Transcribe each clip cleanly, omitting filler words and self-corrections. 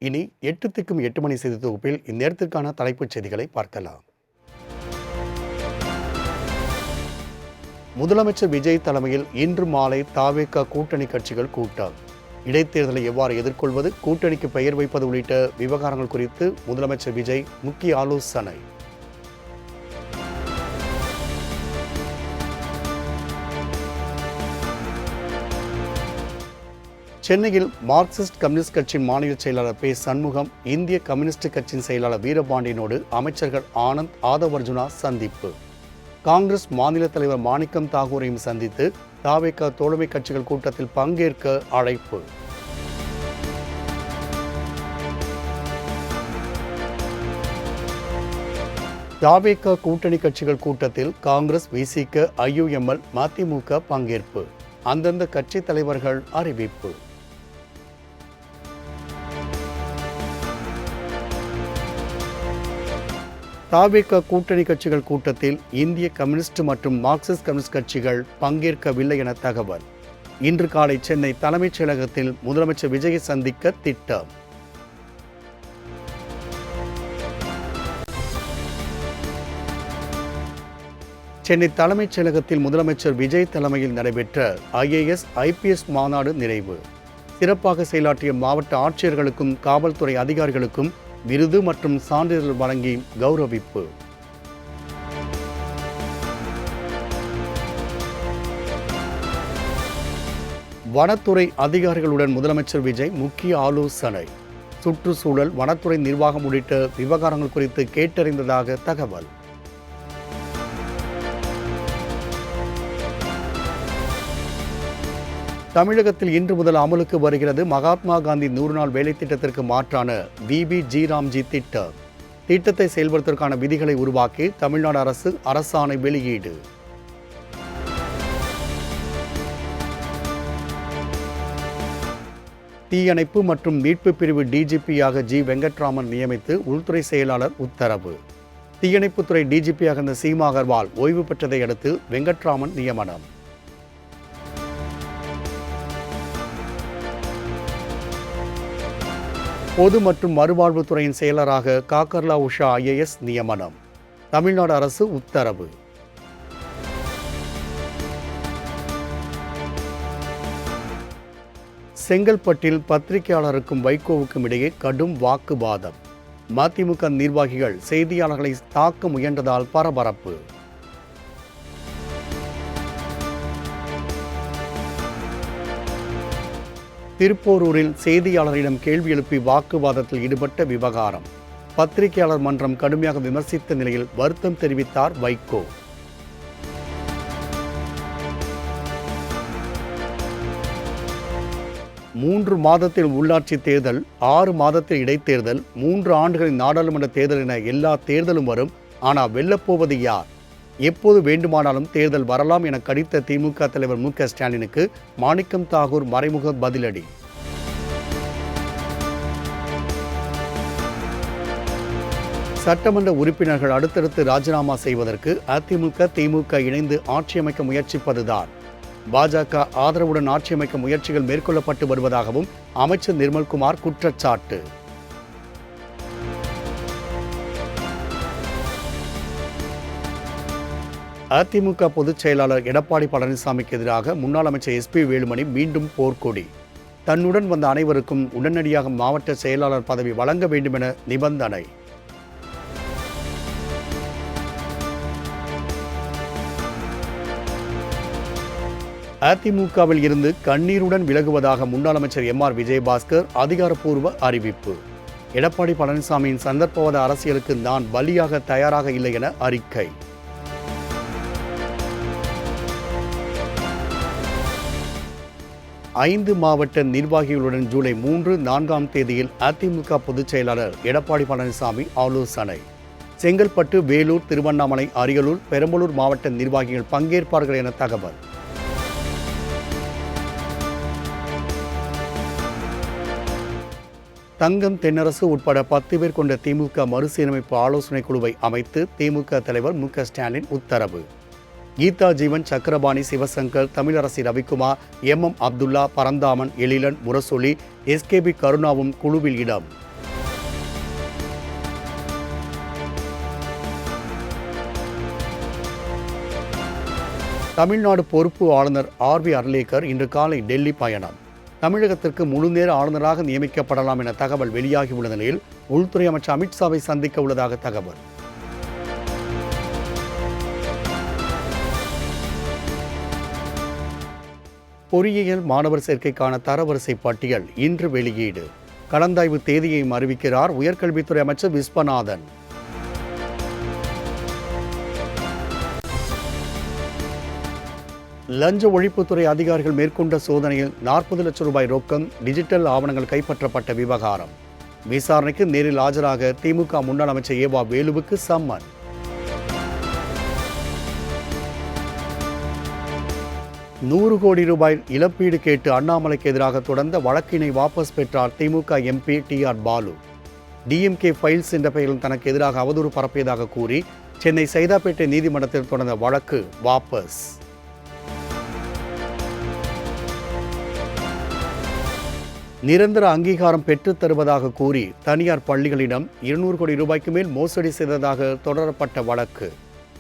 இனி 8 திக்கும் 8 மணி செய்தி தொகுப்பில் இந்நேரத்திற்கான தலைப்புச் செய்திகளை பார்க்கலாம். முதலமைச்சர் விஜய் தலைமையில் இன்று மாலை தவேக கூட்டணி கட்சிகள் கூட்டம். இடைத்தேர்தலை எவ்வாறு எதிர்கொள்வது, கூட்டணிக்கு பெயர் வைப்பது உள்ளிட்ட விவகாரங்கள் குறித்து முதலமைச்சர் விஜய் முக்கிய ஆலோசனை. சென்னையில் மார்க்சிஸ்ட் கம்யூனிஸ்ட் கட்சியின் மாநில செயலாளர் பே. சண்முகம், இந்திய கம்யூனிஸ்ட் கட்சியின் செயலாளர் வீரபாண்டியனோடு அமைச்சர்கள் ஆனந்த், ஆதவர்ஜுனா சந்திப்பு. காங்கிரஸ் மாநில தலைவர் மாணிக்கம் தாகூரையும் சந்தித்து தவேக தோழமை கட்சிகள் கூட்டத்தில் பங்கேற்க அழைப்பு. தவேக கூட்டணி கட்சிகள் கூட்டத்தில் காங்கிரஸ், விசிக, ஐயுஎம்எல், மதிமுக பங்கேற்பு. அந்தந்த கட்சி தலைவர்கள் அறிவிப்பு. தவேக கூட்டணி கட்சிகள் கூட்டத்தில் இந்திய கம்யூனிஸ்ட் மற்றும் மார்க்சிஸ்ட் கம்யூனிஸ்ட் கட்சிகள் பங்கேற்கவில்லை என தகவல். இன்று காலை சென்னை தலைமைச் செயலகத்தில் முதலமைச்சர் விஜயை சந்திக்க திட்டம். சென்னை தலைமைச் செயலகத்தில் முதலமைச்சர் விஜய் தலைமையில் நடைபெற்ற IAS, IPS மாநாடு நிறைவு. சிறப்பாக செயலாற்றிய மாவட்ட ஆட்சியர்களுக்கும் காவல்துறை அதிகாரிகளுக்கும் விருது மற்றும் சான்றிதழ் வழங்கி கௌரவிப்பு. வனத்துறை அதிகாரிகளுடன் முதலமைச்சர் விஜய் முக்கிய ஆலோசனை. சுற்றுச்சூழல், வனத்துறை நிர்வாகம் உள்ளிட்ட விவகாரங்கள் குறித்து கேட்டறிந்ததாக தகவல். தமிழகத்தில் இன்று முதல் அமலுக்கு வருகிறது மகாத்மா காந்தி 100 நாள் வேலை திட்டத்திற்கு மாற்றான VBG ராம்ஜி திட்டம். திட்டத்தை செயல்படுத்துவதற்கான விதிகளை உருவாக்கி தமிழ்நாடு அரசு அரசாணை வெளியீடு. தீயணைப்பு மற்றும் மீட்பு பிரிவு DGP-யாக G. வெங்கட்ராமன் நியமித்து உள்துறை செயலாளர் உத்தரவு. தீயணைப்புத்துறை DGP-யாக இருந்த சீமா அகர்வால் ஓய்வு பெற்றதை அடுத்து வெங்கட்ராமன் நியமனம். பொது மற்றும் மறுவாழ்வுத்துறையின் செயலராக காக்கர்லா உஷா IAS நியமனம். தமிழ்நாடு அரசு உத்தரவு. செங்கல்பட்டில் பத்திரிகையாளருக்கும் வைகோவுக்கும் இடையே கடும் வாக்குவாதம். மதிமுக நிர்வாகிகள் செய்தியாளர்களை தாக்க முயன்றதால் பரபரப்பு. திருப்போரூரில் செய்தியாளரிடம் கேள்வி எழுப்பி வாக்குவாதத்தில் ஈடுபட்ட விவகாரம். பத்திரிகையாளர் மன்றம் கடுமையாக விமர்சித்த நிலையில் வருத்தம் தெரிவித்தார் வைகோ. மூன்று மாதத்தில் உள்ளாட்சி தேர்தல், 6 மாதத்தில் இடைத்தேர்தல், 3 ஆண்டுகளின் நாடாளுமன்ற தேர்தல் என எல்லா தேர்தலும் வரும். ஆனால் வெல்லப்போவது யார்? எப்போது வேண்டுமானாலும் தேர்தல் வரலாம் என கடித்த திமுக தலைவர் மு. க. ஸ்டாலினுக்கு மாணிக்கம் தாகூர் மறைமுக பதிலடி. சட்டமன்ற உறுப்பினர்கள் அடுத்தடுத்து ராஜினாமா செய்வதற்கு அதிமுக, திமுக இணைந்து ஆட்சி அமைக்க முயற்சிப்பதுதான். பாஜக ஆதரவுடன் ஆட்சி அமைக்க முயற்சிகள் மேற்கொள்ளப்பட்டு வருவதாகவும் அமைச்சர் நிர்மல்குமார் குற்றச்சாட்டு. அதிமுக பொதுச் செயலாளர் எடப்பாடி பழனிசாமிக்கு எதிராக முன்னாள் அமைச்சர் SP வேலுமணி மீண்டும் போர்க்கொடி. தன்னுடன் வந்த அனைவருக்கும் உடனடியாக மாவட்ட செயலாளர் பதவி வழங்க வேண்டும் என நிபந்தனை. அதிமுகவில் இருந்து கண்ணீருடன் விலகுவதாக முன்னாள் அமைச்சர் MR விஜயபாஸ்கர் அதிகாரப்பூர்வ அறிவிப்பு. எடப்பாடி பழனிசாமியின் சந்தர்ப்பவாத அரசியலுக்கு நான் பலியாக தயாராக இல்லை என அறிக்கை. ஐந்து மாவட்ட நிர்வாகிகளுடன் ஜூலை 3, 4ஆம் தேதியில் அதிமுக பொதுச் செயலாளர் எடப்பாடி பழனிசாமி ஆலோசனை. செங்கல்பட்டு, வேலூர், திருவண்ணாமலை, அரியலூர், பெரம்பலூர் மாவட்ட நிர்வாகிகள் பங்கேற்பார்கள் என தகவல். தங்கம் தென்னரசு உட்பட 10 பேர் கொண்ட திமுக மறுசீரமைப்பு ஆலோசனை குழுவை அமைத்து திமுக தலைவர் மு. க. ஸ்டாலின் உத்தரவு. கீதா ஜீவன், சக்கரபாணி, சிவசங்கர், தமிழரசி ரவிக்குமார், MM அப்துல்லா, பரந்தாமன், எழிலன், முரசொலி, SKB கருணாவும் குழுவில் இடம். தமிழ்நாடு பொறுப்பு ஆளுநர் ஆர்.வி. அர்லேக்கர் இன்று காலை டெல்லி பயணம். தமிழகத்திற்கு முழுநேர ஆளுநராக நியமிக்கப்படலாம் என தகவல் வெளியாகியுள்ள நிலையில் உள்துறை அமைச்சர் அமித்ஷாவை சந்திக்க உள்ளதாக தகவல். பொறியியல் மாணவர் சேர்க்கைக்கான தரவரிசை பட்டியல் இன்று வெளியீடு. கலந்தாய்வு தேதியையும் அறிவிக்கிறார் உயர்கல்வித்துறை அமைச்சர் விஸ்வநாதன். லஞ்ச ஒழிப்புத்துறை அதிகாரிகள் மேற்கொண்ட சோதனையில் 40 லட்சம் ரூபாய் ரொக்கம், டிஜிட்டல் ஆவணங்கள் கைப்பற்றப்பட்ட விவகாரம். விசாரணைக்கு நேரில் ஆஜராக திமுக முன்னாள் அமைச்சர் ஏவா வேலுவுக்கு சம்மன். நூறு கோடி ரூபாய் இழப்பீடு கேட்டு அண்ணாமலைக்கு எதிராக தொடர்ந்த வழக்கினை வாபஸ் பெற்றார் திமுக எம்பி டி.ஆர். பாலு. டிஎம்கே ஃபைல்ஸ் என்ற பெயரில் தனக்கு எதிராக அவதூறு பரப்பியதாக கூறி சென்னை சைதாப்பேட்டை நீதிமன்றத்தில் தொடர்ந்த வழக்கு வாபஸ். நிரந்தர அங்கீகாரம் பெற்றுத் தருவதாக கூறி தனியார் பள்ளிகளிடம் 200 கோடி ரூபாய்க்கு மேல் மோசடி செய்ததாக தொடரப்பட்ட வழக்கு.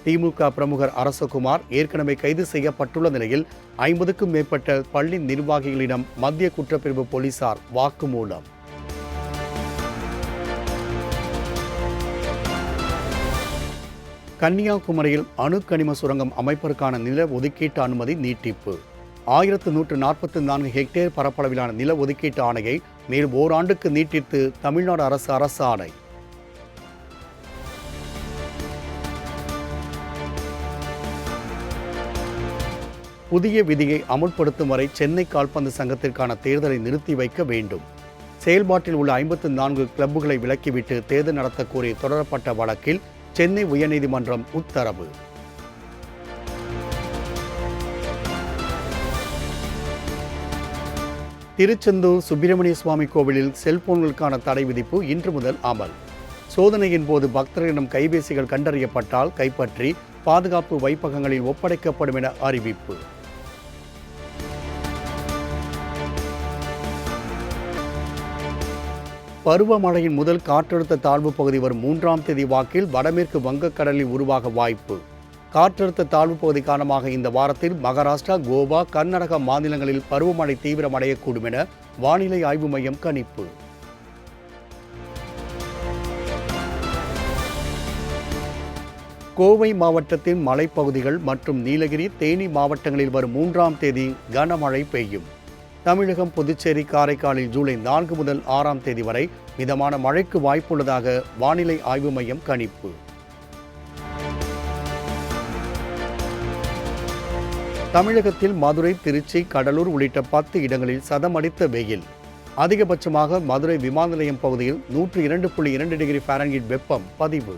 திமுக பிரமுகர் அரசகுமார் ஏற்கனவே கைது செய்யப்பட்டுள்ள நிலையில் 50க்கும் மேற்பட்ட பள்ளி நிர்வாகிகளிடம் மத்திய குற்றப்பிரிவு போலீசார் வாக்குமூலம். கன்னியாகுமரியில் அணுக்கனிம சுரங்கம் அமைப்பதற்கான நில ஒதுக்கீட்டு அனுமதி நீட்டிப்பு. 1144 ஹெக்டேர் பரப்பளவிலான நில ஒதுக்கீட்டு ஆணையை மேலும் ஓராண்டுக்கு நீட்டித்து தமிழ்நாடு அரசு அரசாணை. புதிய விதியை அமுல்படுத்தும் வரை சென்னை கால்பந்து சங்கத்திற்கான தேர்தலை நிறுத்தி வைக்க வேண்டும். செயல்பாட்டில் உள்ள 54 கிளப்புகளை விலக்கிவிட்டு தேர்தல் நடத்த கோரி தொடரப்பட்ட வழக்கில் சென்னை உயர்நீதிமன்றம் உத்தரவு. திருச்செந்தூர் சுப்பிரமணிய சுவாமி கோவிலில் செல்போன்களுக்கான தடை விதிப்பு இன்று முதல் அமல். சோதனையின் போது பக்தர்களிடம் கைபேசிகள் கண்டறியப்பட்டால் கைப்பற்றி பாதுகாப்பு வைப்பகங்களில் ஒப்படைக்கப்படும் என அறிவிப்பு. பருவமழையின் முதல் காற்றழுத்த தாழ்வு பகுதி வரும் 3ஆம் தேதி வாக்கில் வடமேற்கு வங்கக்கடலில் உருவாக வாய்ப்பு. காற்றழுத்த தாழ்வு பகுதி காரணமாக இந்த வாரத்தில் மகாராஷ்டிரா, கோவா, கர்நாடகா மாநிலங்களில் பருவமழை தீவிரமடையக்கூடும் என வானிலை ஆய்வு மையம் கணிப்பு. கோவை மாவட்டத்தின் மலைப்பகுதிகள் மற்றும் நீலகிரி, தேனி மாவட்டங்களில் வரும் 3ஆம் தேதி கனமழை பெய்யும். தமிழகம், புதுச்சேரி, காரைக்காலில் ஜூலை 4 முதல் 6ஆம் தேதி வரை மிதமான மழைக்கு வாய்ப்புள்ளதாக வானிலை ஆய்வு மையம் கணிப்பு. தமிழகத்தில் மதுரை, திருச்சி, கடலூர் உள்ளிட்ட 10 இடங்களில் சதமடித்த வெயில். அதிகபட்சமாக மதுரை விமான நிலையம் பகுதியில் 102.2 டிகிரி ஃபாரன்ஹீட் வெப்பம் பதிவு.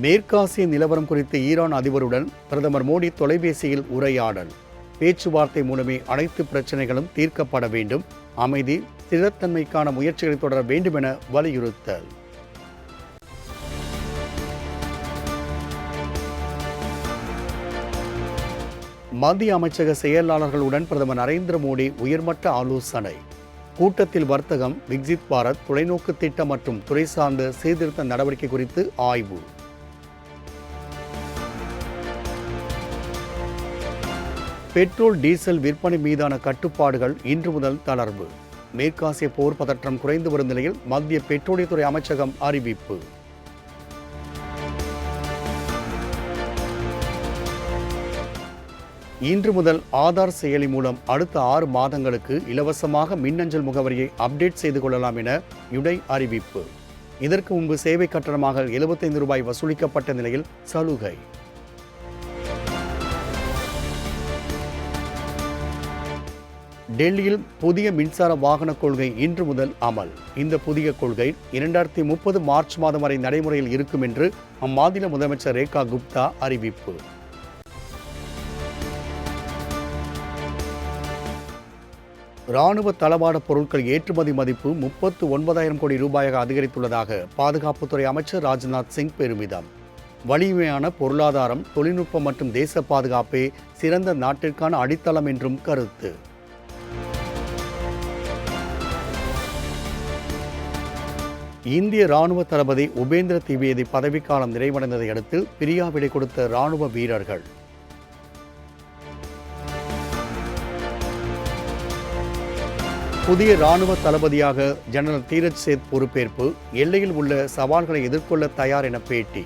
மேற்காசிய நிலவரம் குறித்து ஈரான் அதிபருடன் பிரதமர் மோடி தொலைபேசியில் உரையாடல். பேச்சுவார்த்தை மூலமே அனைத்து பிரச்சனைகளும் தீர்க்கப்பட வேண்டும், அமைதி, ஸ்திரத்தன்மைக்கான முயற்சிகளை தொடர வேண்டும் என வலியுறுத்தல். மத்திய அமைச்சக செயலாளர்களுடன் பிரதமர் நரேந்திர மோடி உயர்மட்ட ஆலோசனை. கூட்டத்தில் வர்த்தகம், விக்சித் பாரத், தொலைநோக்கு திட்டம் மற்றும் துறை சார்ந்த சீர்திருத்த நடவடிக்கை குறித்து ஆய்வு. பெட்ரோல், டீசல் விற்பனை மீதான கட்டுப்பாடுகள் இன்று முதல் தளர்வு. மேற்காசிய போர் பதற்றம் குறைந்து வரும் நிலையில் மத்திய பெட்ரோலியத்துறை அமைச்சகம் அறிவிப்பு. இன்று முதல் ஆதார் செயலி மூலம் அடுத்த 6 மாதங்களுக்கு இலவசமாக மின்னஞ்சல் முகவரியை அப்டேட் செய்து கொள்ளலாம் என யுடை அறிவிப்பு. இதற்கு முன்பு சேவை கட்டணமாக 75 ரூபாய் வசூலிக்கப்பட்ட நிலையில் சலுகை. டெல்லியில் புதிய மின்சார வாகன கொள்கை இன்று முதல் அமல். இந்த புதிய கொள்கை 2030 மார்ச் மாதம் வரை நடைமுறையில் இருக்கும் என்று அம்மாநில முதலமைச்சர் ரேகா குப்தா அறிவிப்பு. இராணுவ தளவாட பொருட்கள் ஏற்றுமதி மதிப்பு 39,000 கோடி ரூபாயாக அதிகரித்துள்ளதாக பாதுகாப்புத்துறை அமைச்சர் ராஜ்நாத் சிங் பெருமிதம். வலிமையான பொருளாதாரம், தொழில்நுட்பம் மற்றும் தேச பாதுகாப்பே சிறந்த நாட்டிற்கான அடித்தளம் என்றும் கருத்து. இந்திய ராணுவ தளபதி உபேந்திர திவேதி பதவிக்காலம் நிறைவடைந்ததை அடுத்து பிரியாவிடை கொடுத்த ராணுவ வீரர்கள். புதிய ராணுவ தளபதியாக ஜெனரல் தீரஜ் சேத் பொறுப்பேற்பு. எல்லையில் உள்ள சவால்களை எதிர்கொள்ள தயார் என பேட்டி.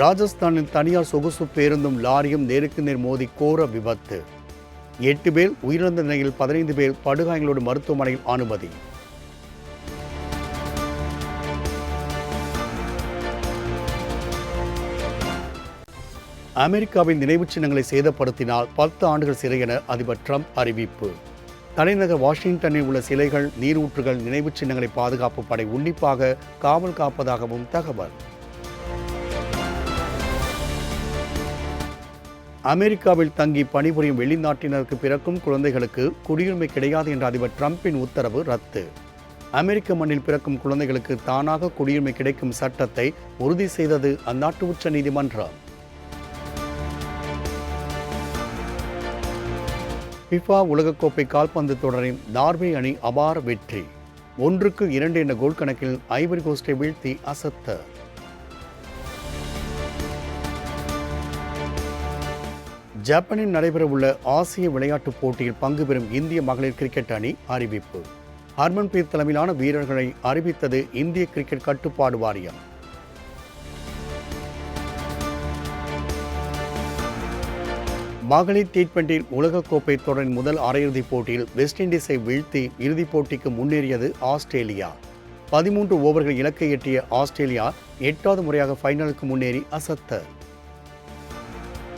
ராஜஸ்தானில் தனியார் சொகுசு பேருந்தும் லாரியும் நேருக்கு நேர் மோதி கோர விபத்து. 8 பேர் உயிரிழந்த நிலையில் 15 பேர் படுகாயங்களோடு மருத்துவமனையில் அனுமதி. அமெரிக்காவின் நினைவுச் சின்னங்களை சேதப்படுத்தினால் 10 ஆண்டுகள் சிறை என அதிபர் ட்ரம்ப் அறிவிப்பு. தலைநகர் வாஷிங்டனில் உள்ள சிலைகள், நீரூற்றுகள், நினைவுச் சின்னங்களை பாதுகாப்பு படை உன்னிப்பாக காவல் காப்பதாகவும் தகவல். அமெரிக்காவில் தங்கி பணிபுரியும் வெளிநாட்டினருக்கு பிறக்கும் குழந்தைகளுக்கு குடியுரிமை கிடையாது என்ற அதிபர் ட்ரம்பின் உத்தரவு ரத்து. அமெரிக்க மண்ணில் பிறக்கும் குழந்தைகளுக்கு தானாக குடியுரிமை கிடைக்கும் சட்டத்தை உறுதி செய்தது அந்நாட்டு உச்ச நீதிமன்றம். ஃபிஃபா உலகக்கோப்பை கால்பந்து தொடரின் நார்வே அணி அபார வெற்றி. 1-2 என்ற கோல் கணக்கில் ஐவரி கோஸ்டை வீழ்த்தி அசத்த. ஜப்பானில் நடைபெறவுள்ள ஆசிய விளையாட்டுப் போட்டியில் பங்கு பெறும் இந்திய மகளிர் கிரிக்கெட் அணி அறிவிப்பு. ஹர்மன்பிரீத் தலைமையிலான வீரர்களை அறிவித்தது இந்திய கிரிக்கெட் கட்டுப்பாடு வாரியம். மகளிர் T20 உலகக்கோப்பை தொடரின் முதல் அரையிறுதிப் போட்டியில் வெஸ்ட் இண்டீஸை வீழ்த்தி இறுதிப் போட்டிக்கு முன்னேறியது ஆஸ்திரேலியா. 13 ஓவர்கள் இலக்கை எட்டிய ஆஸ்திரேலியா 8வது முறையாக ஃபைனலுக்கு முன்னேறி அசத்த.